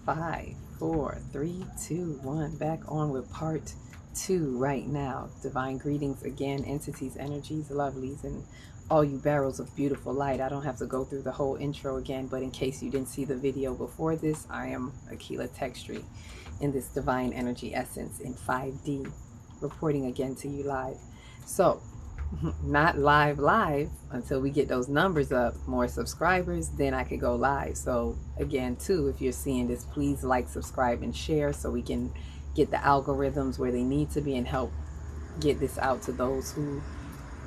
5, 4, 3, 2, 1. Back on with part 2 right now. Divine greetings again, entities, energies, lovelies, and all you barrels of beautiful light. I don't have to go through the whole intro again, but in case you didn't see the video before this, I am Akila Textry in this divine energy essence in 5D, reporting again to you live. So, not live until we get those numbers up, more subscribers, then I could go live. So again too, if you're seeing this, please like, subscribe, and share so we can get the algorithms where they need to be and help get this out to those who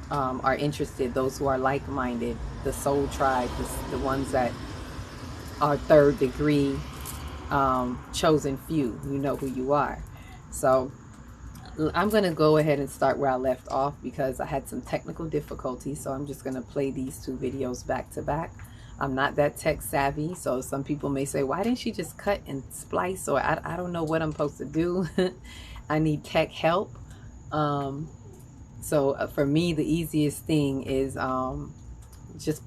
are interested, those who are like-minded, the soul tribe, the ones that are third degree chosen few. You know who you are. So I'm going to go ahead and start where I left off because I had some technical difficulties. So I'm just going to play these two videos back to back. I'm not that tech savvy. So some people may say, why didn't she just cut and splice? Or I don't know what I'm supposed to do. I need tech help. So for me, the easiest thing is just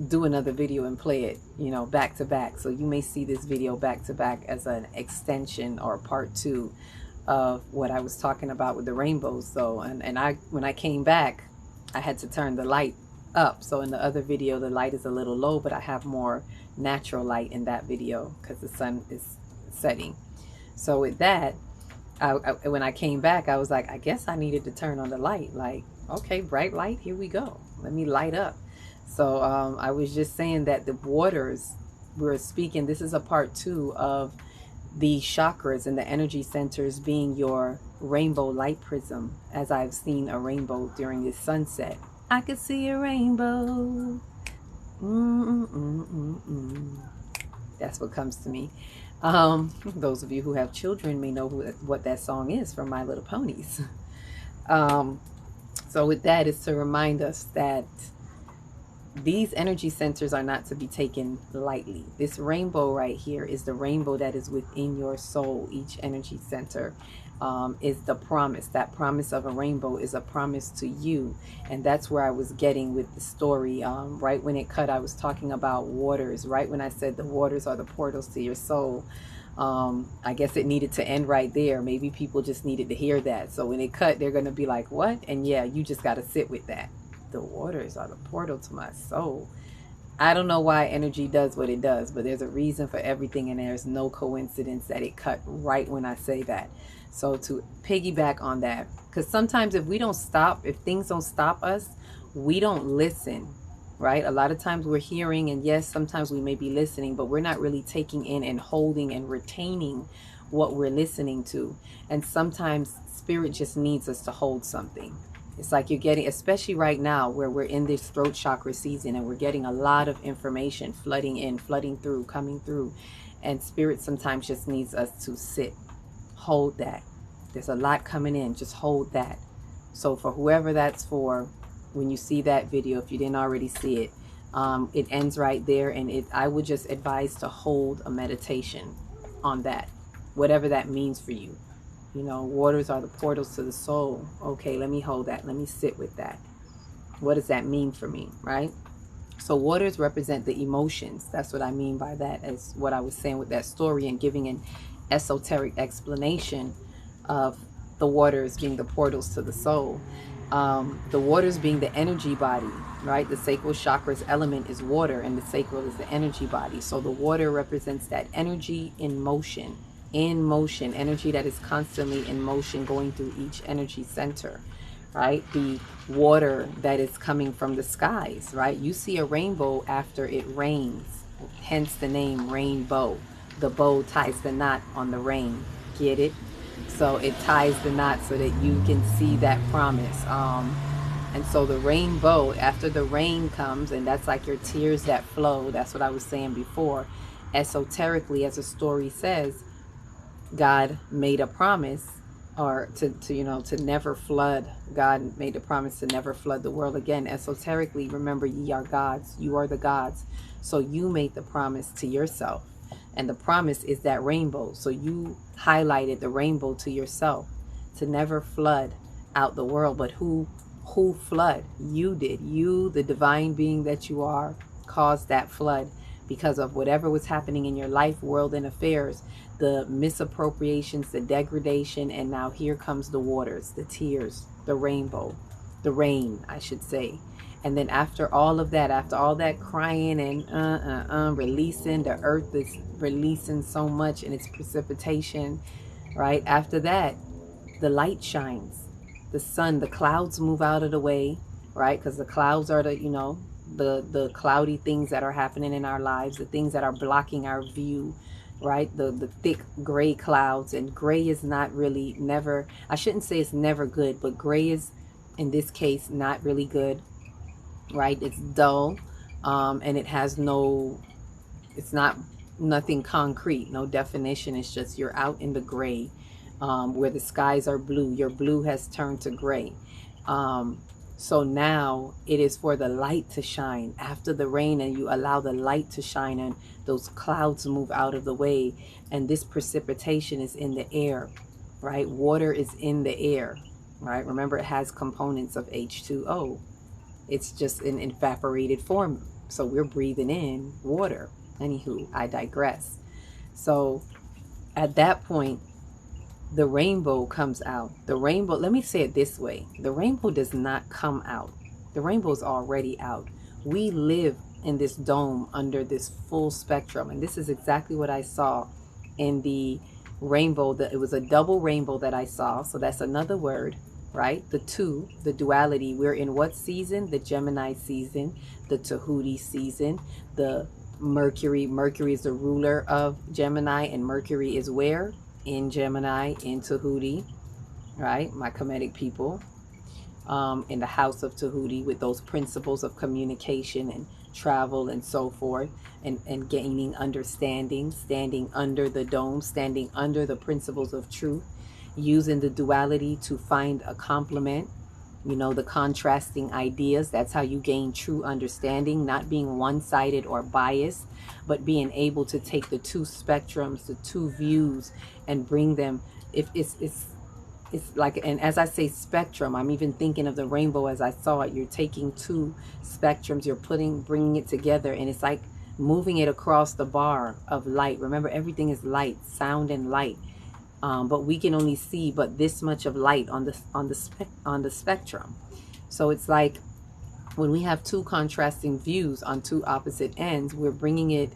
do another video and play it, you know, back to back. So you may see this video back to back as an extension or part 2 of what I was talking about with the rainbows. So when I came back, I had to turn the light up. So in the other video the light is a little low, but I have more natural light in that video because the sun is setting. So with that, when I came back, I was like, I guess I needed to turn on the light. Like, okay, bright light, here we go, let me light up. So I was just saying that the waters, we're speaking, this is a part 2 of the chakras and the energy centers being your rainbow light prism. As I've seen a rainbow during this sunset, I could see a rainbow. That's what comes to me. Those of you who have children may know what that song is from My Little Ponies. So with that, is to remind us that these energy centers are not to be taken lightly. This rainbow right here is the rainbow that is within your soul. Each energy center is the promise. That promise of a rainbow is a promise to you. And that's where I was getting with the story. Right when it cut, I was talking about waters. Right when I said the waters are the portals to your soul. I guess it needed to end right there. Maybe people just needed to hear that. So when it cut, they're going to be like, what? And yeah, you just got to sit with that. The waters are the portal to my soul. I don't know why energy does what it does, but there's a reason for everything, and there's no coincidence that it cut right when I say that. So to piggyback on that, because sometimes if we don't stop, if things don't stop us, we don't listen, right? A lot of times we're hearing, and yes, sometimes we may be listening, but we're not really taking in and holding and retaining what we're listening to. And sometimes spirit just needs us to hold something. It's like you're getting, especially right now where we're in this throat chakra season and we're getting a lot of information flooding in, flooding through, coming through. And spirit sometimes just needs us to sit, hold that. There's a lot coming in, just hold that. So for whoever that's for, when you see that video, if you didn't already see it, it ends right there. And I would just advise to hold a meditation on that, whatever that means for you. You know, waters are the portals to the soul. Okay, let me hold that. Let me sit with that. What does that mean for me, right? So waters represent the emotions. That's what I mean by that, as what I was saying with that story and giving an esoteric explanation of the waters being the portals to the soul. The waters being the energy body, right? The sacral chakra's element is water, and the sacral is the energy body. So the water represents that energy in motion. In motion, energy that is constantly in motion, going through each energy center, right? The water that is coming from the skies, right? You see a rainbow after it rains, hence the name rainbow. The bow ties the knot on the rain. Get it? So it ties the knot so that you can see that promise. And so the rainbow, after the rain comes, and that's like your tears that flow. That's what I was saying before. Esoterically, as a story says, God made a promise, or to never flood. God made a promise to never flood the world again. Esoterically, remember, ye are gods. You are the gods. So you made the promise to yourself. And the promise is that rainbow. So you highlighted the rainbow to yourself to never flood out the world. But who flood? You did. You, the divine being that you are, caused that flood because of whatever was happening in your life, world, and affairs, the misappropriations, the degradation, and now here comes the waters, the tears, the rainbow, the rain, I should say. And then after all of that, after all that crying and releasing, the earth is releasing so much in its precipitation, right? After that, the light shines. The sun, the clouds move out of the way, right? Because the clouds are the, the cloudy things that are happening in our lives, the things that are blocking our view, right? The thick gray clouds. And gray is not really, never, I shouldn't say it's never good, but gray is, in this case, not really good, right? It's dull, and it has no, it's not, nothing concrete, no definition. It's just you're out in the gray, where the skies are blue. Your blue has turned to gray. So now it is for the light to shine after the rain, and you allow the light to shine, and those clouds move out of the way, and this precipitation is in the air, right? Water is in the air, right? Remember, it has components of H2O. It's just in evaporated form. So we're breathing in water. Anywho, I digress. So at that point, the rainbow comes out. The rainbow, let me say it this way. The rainbow does not come out. The rainbow is already out. We live in this dome under this full spectrum. And this is exactly what I saw in the rainbow. It was a double rainbow that I saw. So that's another word, right? The two, the duality. We're in what season? The Gemini season, the Tahuti season, the Mercury. Mercury is the ruler of Gemini, and Mercury is where? In Gemini, in Tahuti, right? My Kemetic people, in the house of Tahuti, with those principles of communication and travel and so forth, and gaining understanding, standing under the dome, standing under the principles of truth, using the duality to find a complement, the contrasting ideas. That's how you gain true understanding, not being one-sided or biased, but being able to take the two spectrums, the two views, and bring them. If it's like, and as I say spectrum, I'm even thinking of the rainbow as I saw it. You're taking two spectrums, you're bringing it together, and it's like moving it across the bar of light. Remember, everything is light, sound and light. But we can only see but this much of light on the spectrum. So it's like when we have two contrasting views on two opposite ends, we're bringing it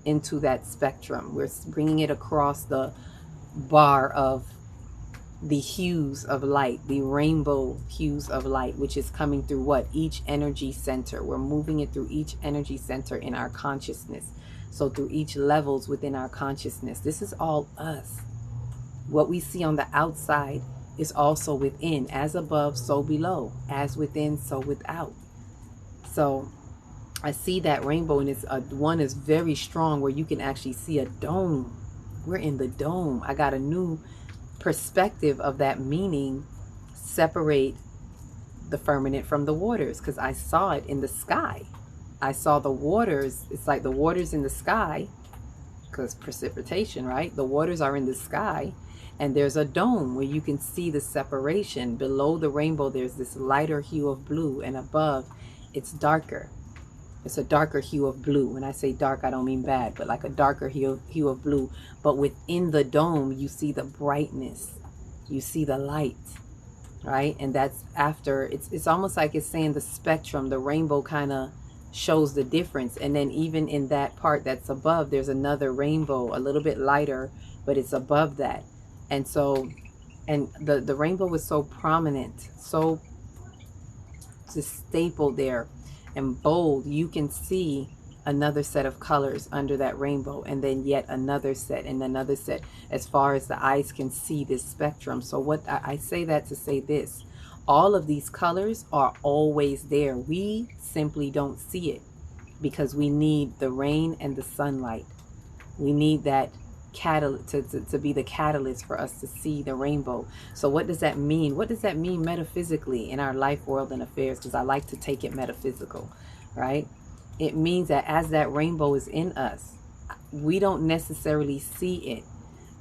into that spectrum. We're bringing it across the bar of the hues of light, the rainbow hues of light, which is coming through what? Each energy center. We're moving it through each energy center in our consciousness. So through each levels within our consciousness. This is all us. What we see on the outside is also within. As above, so below. As within, so without. So I see that rainbow, and it's one is very strong where you can actually see a dome. We're in the dome. I got a new perspective of that meaning. Separate the firmament from the waters, because I saw it in the sky. I saw the waters. It's like the waters in the sky, because precipitation, right? The waters are in the sky. And there's a dome where you can see the separation. Below the rainbow, there's this lighter hue of blue, and above, it's darker. It's a darker hue of blue. When I say dark, I don't mean bad, but like a darker hue of blue. But within the dome, you see the brightness. You see the light, right? And that's after, it's almost like it's saying the spectrum, the rainbow kind of shows the difference. And then even in that part that's above, there's another rainbow, a little bit lighter, but it's above that. And so, and the rainbow was so prominent, so just stapled there and bold. You can see another set of colors under that rainbow, and then yet another set and another set, as far as the eyes can see this spectrum. So what I say that to say this, all of these colors are always there. We simply don't see it because we need the rain and the sunlight. We need that catalyst to be the catalyst for us to see the rainbow. So what does that mean? What does that mean metaphysically in our life, world, and affairs? Because I like to take it metaphysical, right? It means that as that rainbow is in us, we don't necessarily see it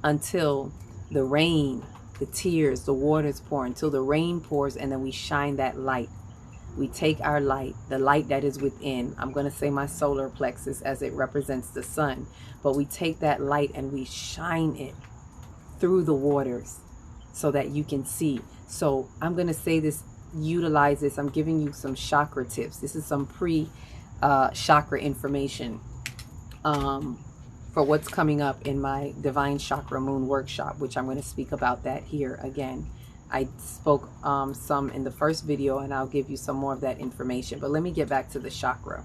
until the rain, the tears, the waters pour, until the rain pours, and then we shine that light. We take our light, the light that is within. I'm going to say my solar plexus as it represents the sun. But we take that light and we shine it through the waters so that you can see. So I'm going to say this, utilize this. I'm giving you some chakra tips. This is some chakra information for what's coming up in my Divine Chakra Moon workshop, which I'm going to speak about that here again. I spoke some in the first video, and I'll give you some more of that information. But let me get back to the chakra.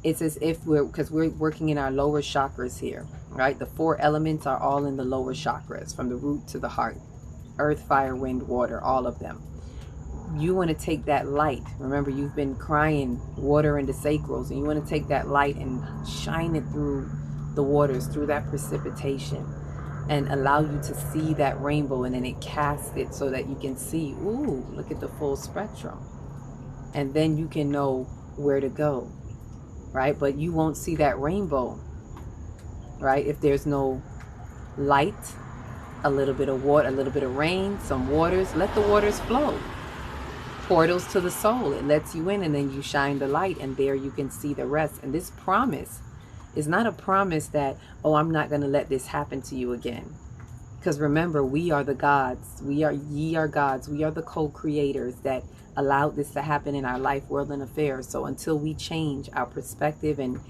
It's as if because we're working in our lower chakras here, right? The 4 elements are all in the lower chakras, from the root to the heart. Earth, fire, wind, water, all of them. You want to take that light. Remember, you've been crying water into sacrals, and you want to take that light and shine it through the waters, through that precipitation, and allow you to see that rainbow, and then it casts it so that you can see, ooh, look at the full spectrum. And then you can know where to go, right? But you won't see that rainbow, right, if there's no light, a little bit of water, a little bit of rain, some waters. Let the waters flow. Portals to the soul. It lets you in, and then you shine the light, and there you can see the rest. And this promise is not a promise that, oh, I'm not going to let this happen to you again. Because remember, we are the gods. Ye are gods. We are the co-creators that allowed this to happen in our life, world, and affairs. So until we change our perspective and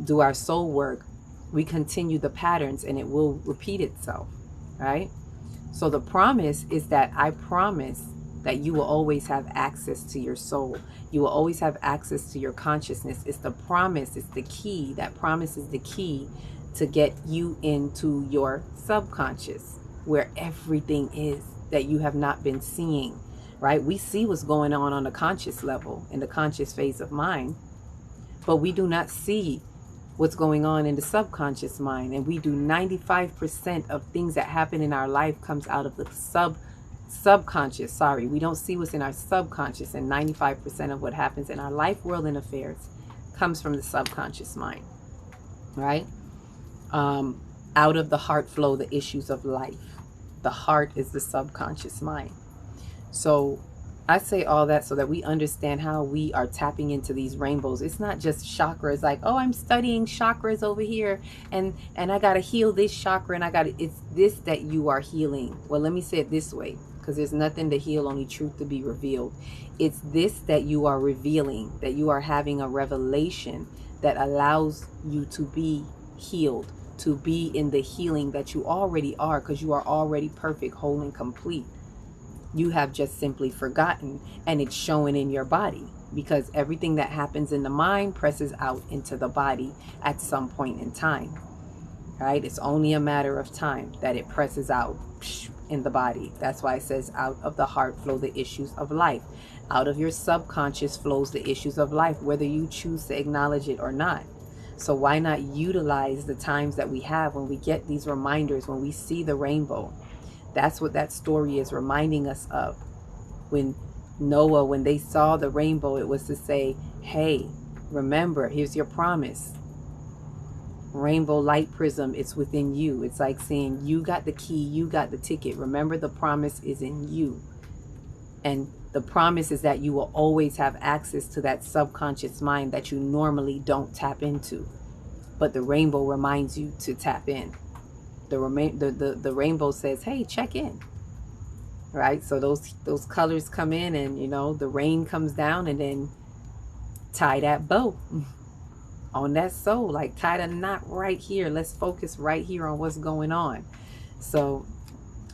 do our soul work, we continue the patterns, and it will repeat itself, right? So the promise is that I promise that you will always have access to your soul. You will always have access to your consciousness. It's the promise. It's the key. That promise is the key to get you into your subconscious, where everything is that you have not been seeing, right? We see what's going on the conscious level, in the conscious phase of mind, but we do not see what's going on in the subconscious mind. And we do 95% of things that happen in our life comes out of the subconscious. Sorry, we don't see what's in our subconscious, and 95% of what happens in our life, world, and affairs comes from the subconscious mind, right? Out of the heart flow the issues of life. The heart is the subconscious mind. So I say all that so that we understand how we are tapping into these rainbows. It's not just chakras, like, oh, I'm studying chakras over here, and I got to heal this chakra, and it's this that you are healing. Well, let me say it this way, because there's nothing to heal, only truth to be revealed. It's this that you are revealing, that you are having a revelation that allows you to be healed, to be in the healing that you already are, because you are already perfect, whole, and complete. You have just simply forgotten, and it's showing in your body, because everything that happens in the mind presses out into the body at some point in time, right? It's only a matter of time that it presses out in the body. That's why it says, out of the heart flow the issues of life. Out of your subconscious flows the issues of life, whether you choose to acknowledge it or not. So why not utilize the times that we have when we get these reminders, when we see the rainbow? That's what that story is reminding us of. When Noah, when they saw the rainbow, it was to say, hey, remember, here's your promise. Rainbow light prism, it's within you. It's like saying, you got the key, you got the ticket. Remember, the promise is in you. And the promise is that you will always have access to that subconscious mind that you normally don't tap into. But the rainbow reminds you to tap in. The rainbow says, hey, check in, right? So those colors come in, and, you know, the rain comes down, and then tie that bow on that soul, like tie the knot right here. Let's focus right here on what's going on. So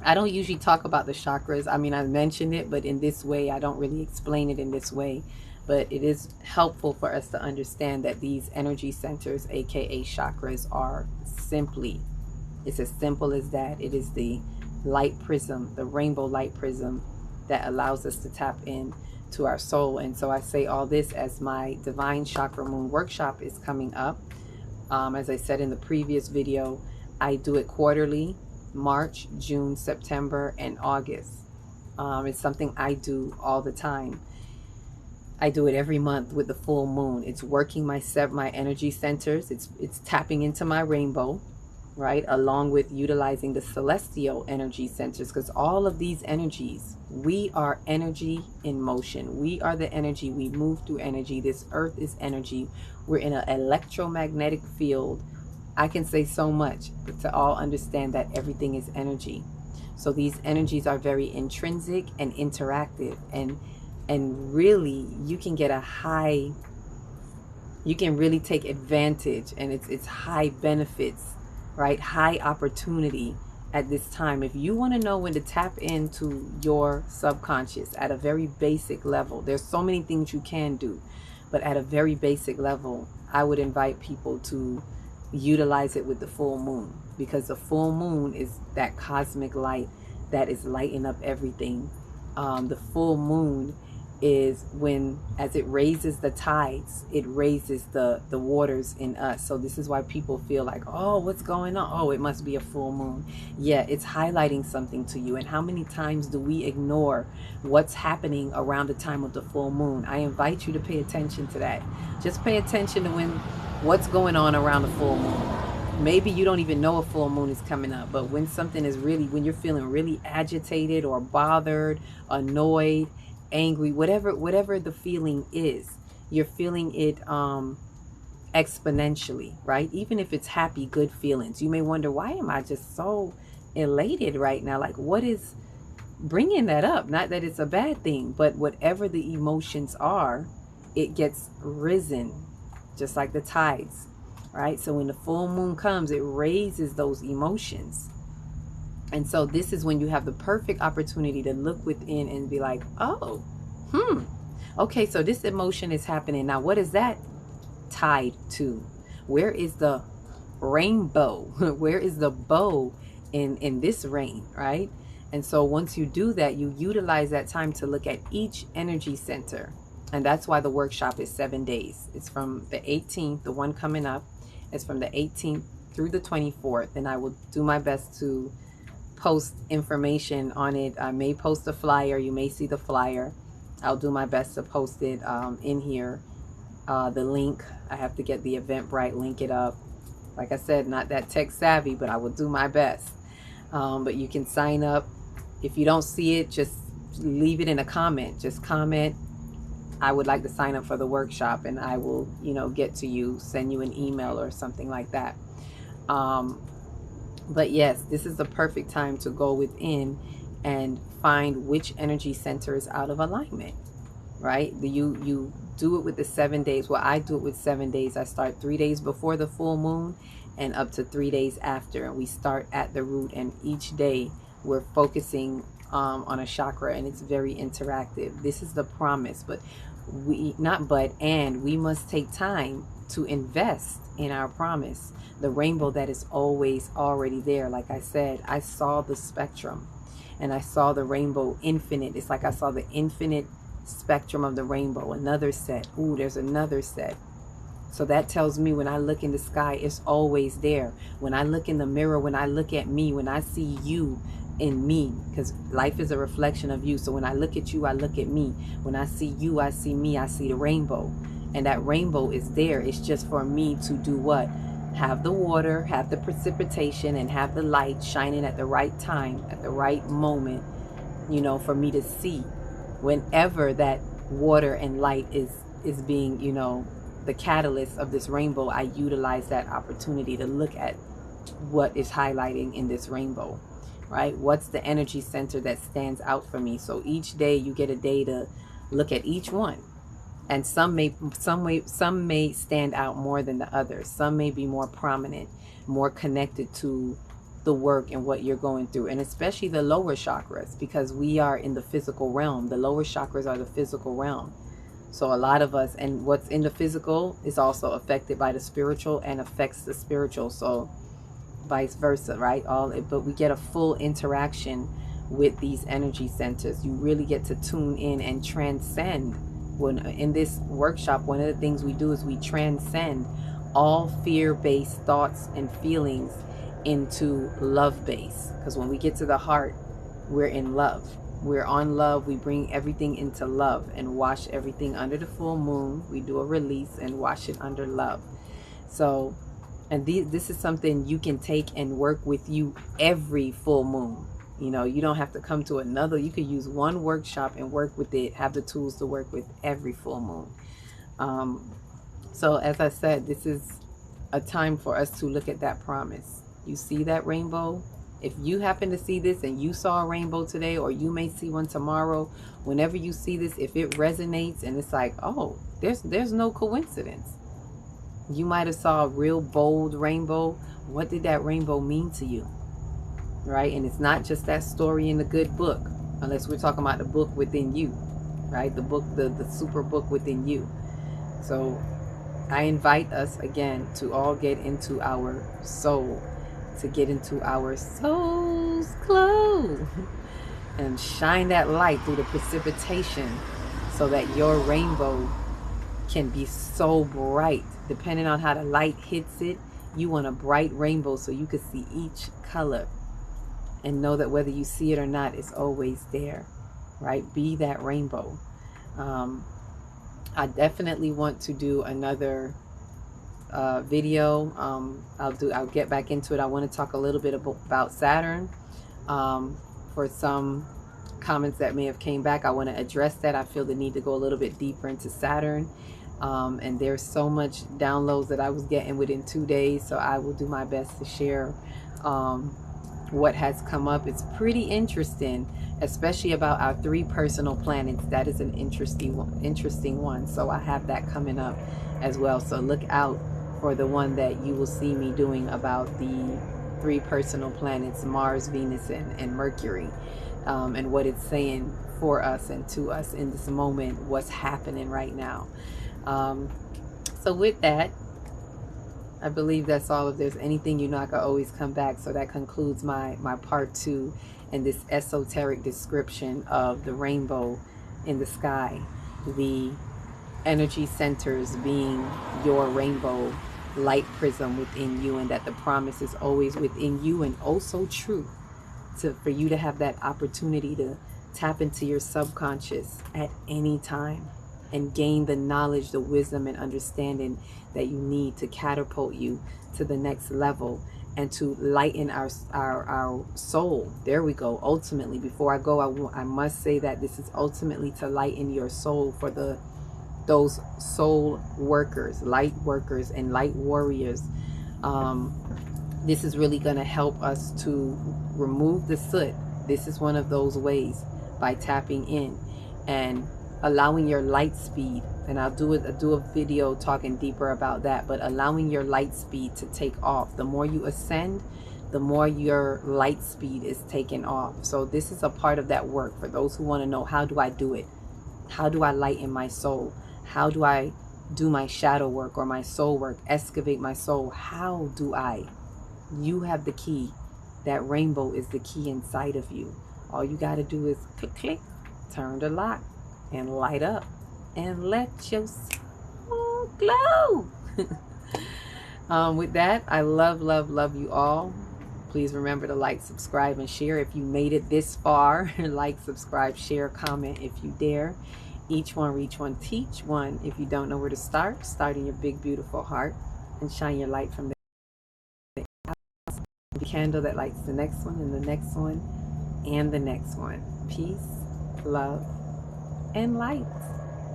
I don't usually talk about the chakras. I mean, I mentioned it, but in this way, I don't really explain it in this way. But it is helpful for us to understand that these energy centers, aka chakras, are simply, it's as simple as that. It is the light prism, the rainbow light prism, that allows us to tap in to our soul. And so I say all this as my Divine Chakra Moon workshop is coming up. As I said in the previous video, I do it quarterly, March, June, September, and August. It's something I do all the time. I do it every month with the full moon. It's working my energy centers. It's tapping into my rainbow. right? Along with utilizing the celestial energy centers, because all of these energies, we are energy in motion. We are the energy. We move through energy. This earth is energy. We're in an electromagnetic field. I can say so much, but to all understand that everything is energy. So these energies are very intrinsic and interactive, and really you can get a high, you can really take advantage, and it's high benefits, right? High opportunity at this time. If you want to know when to tap into your subconscious at a very basic level, there's so many things you can do, but at a very basic level, I would invite people to utilize it with the full moon, because the full moon is that cosmic light that is lighting up everything. The full moon is when, as it raises the tides, it raises the waters in us. So this is why people feel like, oh, what's going on? Oh, it must be a full moon. Yeah, it's highlighting something to you. And how many times do we ignore what's happening around the time of the full moon? I invite you to pay attention to that. Just pay attention to what's going on around the full moon. Maybe you don't even know a full moon is coming up, but when something is really, when you're feeling really agitated or bothered, annoyed, angry, whatever the feeling is, you're feeling it exponentially, right? Even if it's happy, good feelings, you may wonder, why am I just so elated right now? Like, what is bringing that up? Not that it's a bad thing, but whatever the emotions are, it gets risen, just like the tides, right? So when the full moon comes, it raises those emotions. And so this is when you have the perfect opportunity to look within and be like, oh, okay, so this emotion is happening. Now, what is that tied to? Where is the rainbow? Where is the bow in this rain, right? And so once you do that, you utilize that time to look at each energy center. And that's why the workshop is 7 days. It's from the 18th, the one coming up. It's from the 18th through the 24th. And I will do my best to post information on it. I may post a flyer. You may see the flyer. I'll do my best to post it in here. The link, I have to get the Eventbrite, link it up. Like I said, not that tech savvy, but I will do my best. But you can sign up. If you don't see it, just leave it in a comment. Just comment, I would like to sign up for the workshop, and I will, get to you, send you an email or something like that. But yes, this is the perfect time to go within and find which energy center is out of alignment, right? You do it with the 7 days. Well, I do it with 7 days. I start 3 days before the full moon and up to 3 days after. And we start at the root, and each day we're focusing on a chakra, and it's very interactive. This is the promise, but we must take time to invest in our promise, the rainbow that is always already there. Like I said, I saw the spectrum, and I saw the rainbow infinite. It's like I saw the infinite spectrum of the rainbow. Another set. Ooh, there's another set. So that tells me when I look in the sky, it's always there. When I look in the mirror, when I look at me, when I see you in me, because life is a reflection of you. So when I look at you, I look at me. When I see you, I see me. I see the rainbow, and that rainbow is there. It's just for me to do what? Have the water, have the precipitation, and have the light shining at the right time, at the right moment, for me to see. Whenever that water and light is being, the catalyst of this rainbow, I utilize that opportunity to look at what is highlighting in this rainbow, right? What's the energy center that stands out for me? So each day you get a day to look at each one. And some may stand out more than the others. Some may be more prominent, more connected to the work and what you're going through, and especially the lower chakras, because we are in the physical realm. The lower chakras are the physical realm. So a lot of us, and what's in the physical is also affected by the spiritual and affects the spiritual. So vice versa, right? But we get a full interaction with these energy centers. You really get to tune in and transcend. When in this workshop, one of the things we do is we transcend all fear-based thoughts and feelings into love-based. Because when we get to the heart, we're in love. We're on love. We bring everything into love and wash everything under the full moon. We do a release and wash it under love. So And this is something you can take and work with you every full moon. You know, you don't have to come to another. You could use one workshop and work with it, have the tools to work with every full moon. So as I said, this is a time for us to look at that promise. You see that rainbow? If you happen to see this and you saw a rainbow today, or you may see one tomorrow, whenever you see this, if it resonates and it's like, oh, there's no coincidence. You might have saw a real bold rainbow. What did that rainbow mean to you? Right? And it's not just that story in the good book, unless we're talking about the book within you, right? The book, the super book within you. So I invite us again to all get into our soul, to get into our soul's glow and shine that light through the precipitation so that your rainbow can be so bright. Depending on how the light hits it, you want a bright rainbow so you can see each color and know that whether you see it or not, it's always there, right? Be that rainbow. I definitely want to do another video. I'll get back into it. I want to talk a little bit about Saturn. For some comments that may have came back, I want to address that. I feel the need to go a little bit deeper into Saturn. And there's so much downloads that I was getting within 2 days, so I will do my best to share what has come up. It's pretty interesting, especially about our 3 personal planets. That is an interesting one. So I have that coming up as well. So look out for the one that you will see me doing about the 3 personal planets, Mars, Venus, and Mercury, and what it's saying for us and to us in this moment, what's happening right now. So with that, I believe that's all. If there's anything, you know, I can always come back. So that concludes my part 2 in this esoteric description of the rainbow in the sky, the energy centers being your rainbow light prism within you, and that the promise is always within you, and also true for you to have that opportunity to tap into your subconscious at any time and gain the knowledge, the wisdom, and understanding that you need to catapult you to the next level and to lighten our soul. There we go. Ultimately, before I go, I must say that this is ultimately to lighten your soul for those soul workers, light workers, and light warriors. This is really going to help us to remove the soot. This is one of those ways, by tapping in and allowing your light speed, and I'll do a video talking deeper about that, but allowing your light speed to take off. The more you ascend, the more your light speed is taken off. So this is a part of that work. For those who want to know, how do I do it? How do I lighten my soul? How do I do my shadow work or my soul work, excavate my soul? How do I? You have the key. That rainbow is the key inside of you. All you got to do is click, click, turn the lock, and light up, and let your soul glow. With that, I love you all. Please remember to like, subscribe, and share if you made it this far. Like, subscribe, share, comment if you dare. Each one reach one, teach one. If you don't know where to start in your big beautiful heart and shine your light from the candle that lights the next one, and the next one, and the next one. Peace, love, and light.